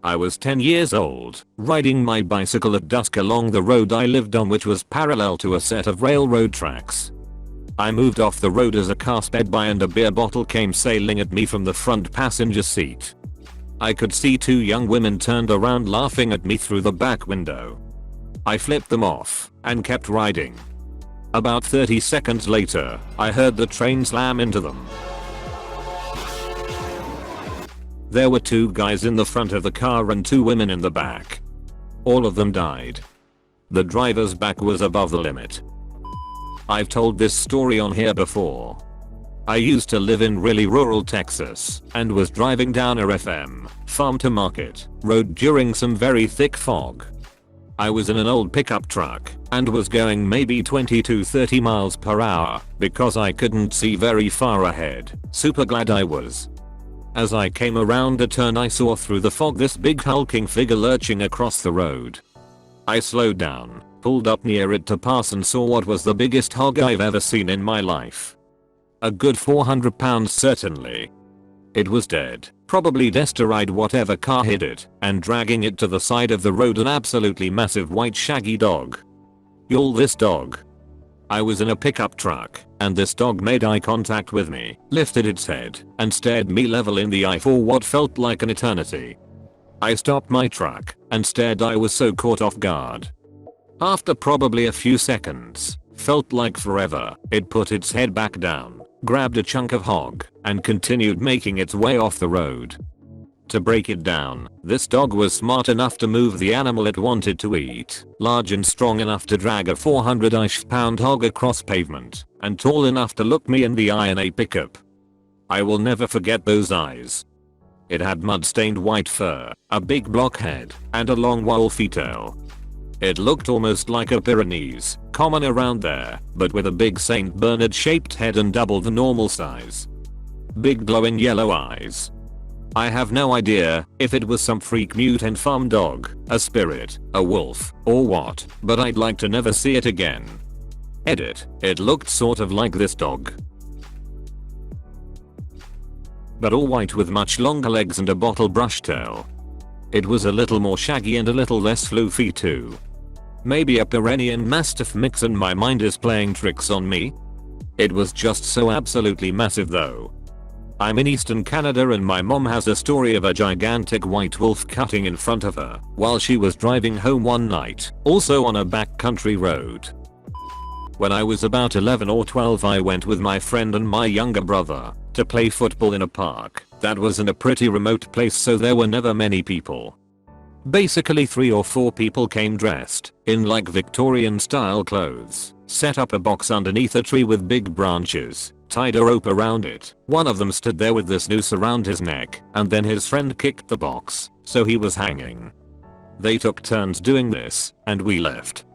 I was 10 years old, riding my bicycle at dusk along the road I lived on, which was parallel to a set of railroad tracks. I moved off the road as a car sped by and a beer bottle came sailing at me from the front passenger seat. I could see two young women turned around laughing at me through the back window. I flipped them off and kept riding. About 30 seconds later, I heard the train slam into them. There were two guys in the front of the car and two women in the back. All of them died. The driver's back was above the limit. I've told this story on here before. I used to live in really rural Texas and was driving down a farm to market road during some very thick fog. I was in an old pickup truck and was going maybe 20 to 30 miles per hour because I couldn't see very far ahead. Super glad I was. As I came around a turn, I saw through the fog this big hulking figure lurching across the road. I slowed down, pulled up near it to pass, and saw what was the biggest hog I've ever seen in my life. A good 400 pounds certainly. It was dead, probably destined to ride whatever car hit it, and dragging it to the side of the road, an absolutely massive white shaggy dog. Y'all, this dog. I was in a pickup truck, and this dog made eye contact with me, lifted its head, and stared me level in the eye for what felt like an eternity. I stopped my truck and stared. I was so caught off guard. After probably a few seconds, felt like forever, it put its head back down, grabbed a chunk of hog, and continued making its way off the road. To break it down, this dog was smart enough to move the animal it wanted to eat, large and strong enough to drag a 400-ish pound hog across pavement, and tall enough to look me in the eye in a pickup. I will never forget those eyes. It had mud-stained white fur, a big block head, and a long wolfy tail. It looked almost like a Pyrenees, common around there, but with a big St. Bernard shaped head and double the normal size. Big glowing yellow eyes. I have no idea if it was some freak mutant farm dog, a spirit, a wolf, or what, but I'd like to never see it again. Edit, it looked sort of like this dog, but all white with much longer legs and a bottle brush tail. It was a little more shaggy and a little less floofy too. Maybe a Pyrenean Mastiff mix and my mind is playing tricks on me? It was just so absolutely massive though. I'm in Eastern Canada and my mom has a story of a gigantic white wolf cutting in front of her while she was driving home one night, also on a backcountry road. When I was about 11 or 12, I went with my friend and my younger brother to play football in a park that was in a pretty remote place, so there were never many people. Basically 3 or 4 people came dressed in like Victorian style clothes, set up a box underneath a tree with big branches, tied a rope around it. One of them stood there with this noose around his neck, and then his friend kicked the box, so he was hanging. They took turns doing this, and we left.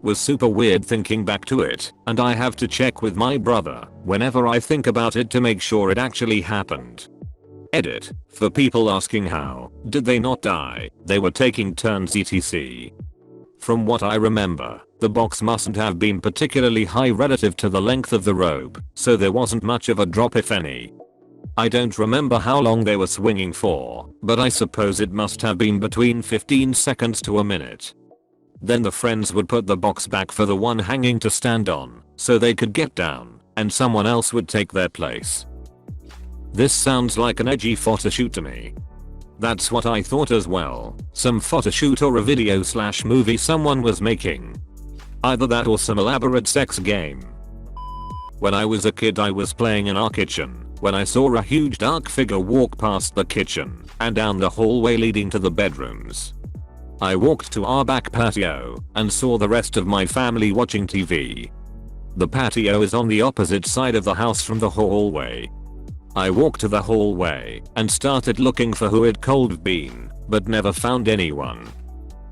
Was super weird thinking back to it, and I have to check with my brother whenever I think about it to make sure it actually happened. Edit, for people asking how did they not die, they were taking turns etc. From what I remember, the box mustn't have been particularly high relative to the length of the rope, so there wasn't much of a drop if any. I don't remember how long they were swinging for, but I suppose it must have been between 15 seconds to a minute. Then the friends would put the box back for the one hanging to stand on, so they could get down, and someone else would take their place. This sounds like an edgy photoshoot to me. That's what I thought as well, some photoshoot or a video/movie someone was making. Either that or some elaborate sex game. When I was a kid, I was playing in our kitchen when I saw a huge dark figure walk past the kitchen and down the hallway leading to the bedrooms. I walked to our back patio and saw the rest of my family watching TV. The patio is on the opposite side of the house from the hallway. I walked to the hallway and started looking for who it could have been, but never found anyone.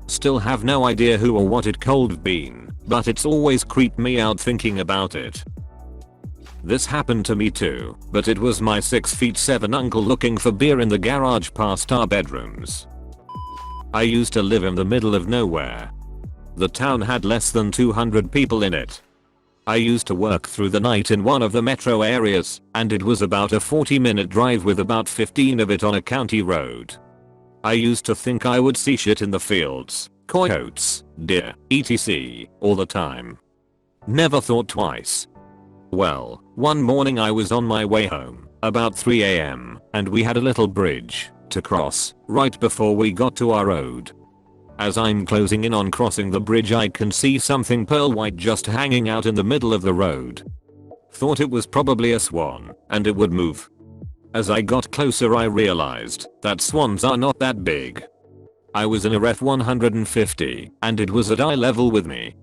Still have no idea who or what it could have been, but it's always creeped me out thinking about it. This happened to me too, but it was my 6'7" uncle looking for beer in the garage past our bedrooms. I used to live in the middle of nowhere. The town had less than 200 people in it. I used to work through the night in one of the metro areas, and it was about a 40-minute drive with about 15 of it on a county road. I used to think I would see shit in the fields, coyotes, deer, etc. all the time. Never thought twice. Well, one morning I was on my way home, about 3 AM, and we had a little bridge to cross right before we got to our road. As I'm closing in on crossing the bridge, I can see something pearl white just hanging out in the middle of the road. Thought it was probably a swan, and it would move. As I got closer I realized that swans are not that big. I was in a ref 150 and it was at eye level with me.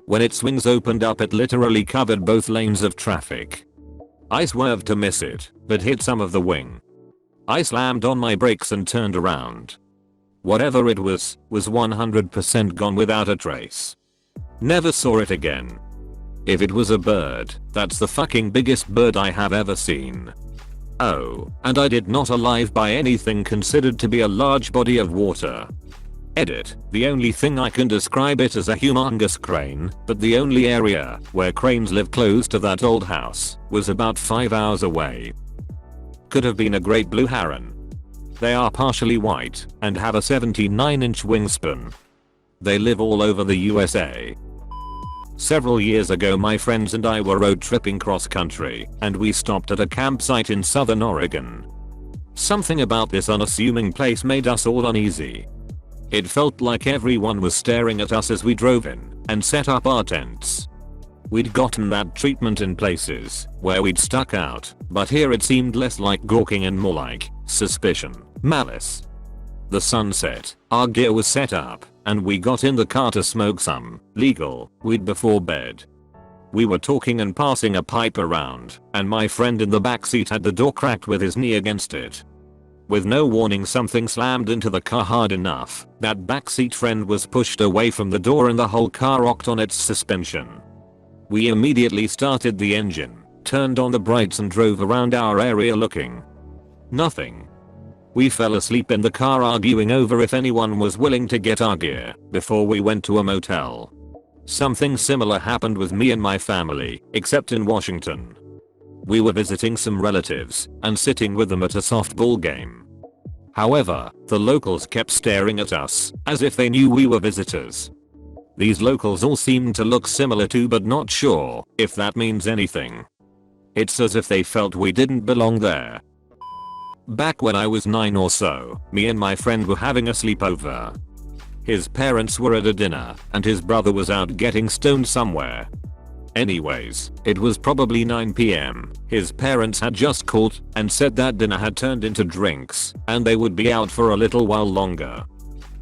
When its wings opened up it literally covered both lanes of traffic. I swerved to miss it, but hit some of the wing. I slammed on my brakes and turned around. Whatever it was 100% gone without a trace. Never saw it again. If it was a bird, that's the fucking biggest bird I have ever seen. Oh, and I did not alive by anything considered to be a large body of water. Edit, the only thing I can describe it as a humongous crane, but the only area where cranes live close to that old house was about 5 hours away. Could have been a great blue heron. They are partially white and have a 79-inch wingspan. They live all over the USA. Several years ago my friends and I were road tripping cross country and we stopped at a campsite in southern Oregon. Something about this unassuming place made us all uneasy. It felt like everyone was staring at us as we drove in and set up our tents. We'd gotten that treatment in places where we'd stuck out, but here it seemed less like gawking and more like suspicion, malice. The sun set, our gear was set up, and we got in the car to smoke some legal weed before bed. We were talking and passing a pipe around, and my friend in the backseat had the door cracked with his knee against it. With no warning something slammed into the car hard enough that backseat friend was pushed away from the door and the whole car rocked on its suspension. We immediately started the engine, turned on the brights and drove around our area looking. Nothing. We fell asleep in the car arguing over if anyone was willing to get our gear before we went to a motel. Something similar happened with me and my family, except in Washington. We were visiting some relatives and sitting with them at a softball game. However, the locals kept staring at us as if they knew we were visitors. These locals all seemed to look similar too, but not sure if that means anything. It's as if they felt we didn't belong there. Back when I was 9 or so, me and my friend were having a sleepover. His parents were at a dinner and his brother was out getting stoned somewhere. Anyways, it was probably 9 PM. His parents had just called and said that dinner had turned into drinks and they would be out for a little while longer.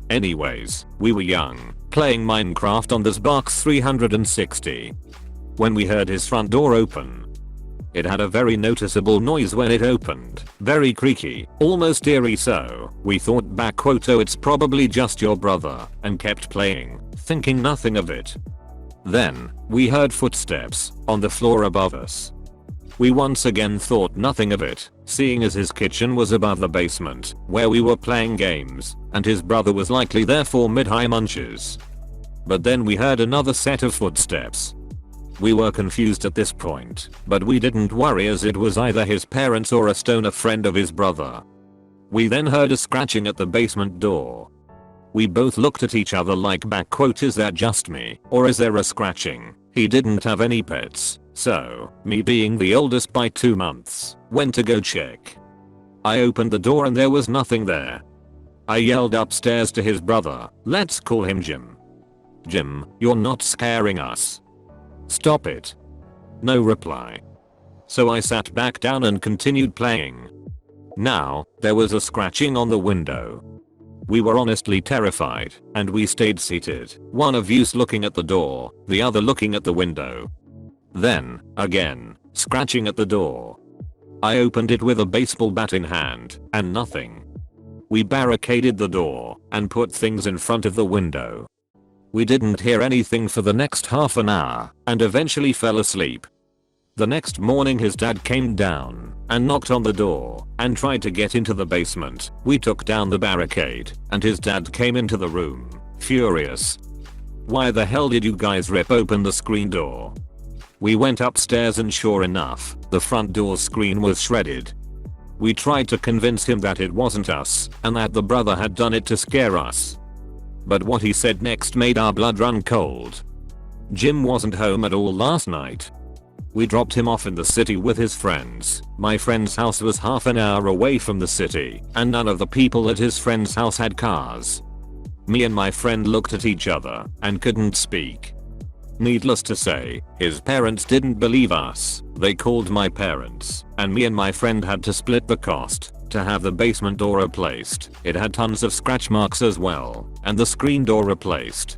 Anyways, we were young, playing Minecraft on the Xbox 360. When we heard his front door open. It had a very noticeable noise when it opened, very creaky, almost eerie, so we thought back oh it's probably just your brother, and kept playing, thinking nothing of it. Then, we heard footsteps on the floor above us. We once again thought nothing of it, seeing as his kitchen was above the basement, where we were playing games, and his brother was likely there for mid-high munches. But then we heard another set of footsteps. We were confused at this point, but we didn't worry as it was either his parents or a stoner friend of his brother. We then heard a scratching at the basement door. We both looked at each other like back is that just me, or is there a scratching? He didn't have any pets, so, me being the oldest by 2 months, went to go check. I opened the door and there was nothing there. I yelled upstairs to his brother, let's call him Jim. Jim, you're not scaring us. Stop it. No reply. So I sat back down and continued playing. Now, there was a scratching on the window. We were honestly terrified, and we stayed seated, one of us looking at the door, the other looking at the window. Then, again, scratching at the door. I opened it with a baseball bat in hand, and nothing. We barricaded the door, and put things in front of the window. We didn't hear anything for the next half an hour, and eventually fell asleep. The next morning his dad came down, and knocked on the door, and tried to get into the basement. We took down the barricade, and his dad came into the room, furious. Why the hell did you guys rip open the screen door? We went upstairs and sure enough, the front door screen was shredded. We tried to convince him that it wasn't us and that the brother had done it to scare us. But what he said next made our blood run cold. Jim wasn't home at all last night. We dropped him off in the city with his friends. My friend's house was half an hour away from the city, and none of the people at his friend's house had cars. Me and my friend looked at each other and couldn't speak. Needless to say, his parents didn't believe us. They called my parents, and me and my friend had to split the cost to have the basement door replaced. It had tons of scratch marks as well, and the screen door replaced.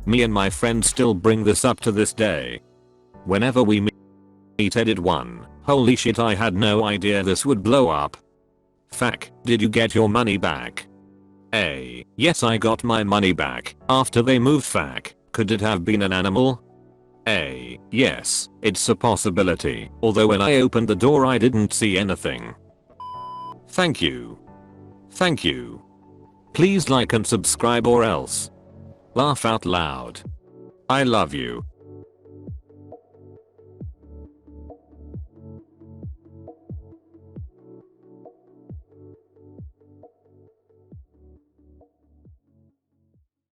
Me and my friend still bring this up to this day. Whenever we meet edit 1, holy shit, I had no idea this would blow up. Fuck, did you get your money back? A. Yes, I got my money back after they moved. Fuck, could it have been an animal? A. Yes, it's a possibility, although when I opened the door I didn't see anything. Thank you. Thank you. Please like and subscribe or else. Laugh out loud. I love you.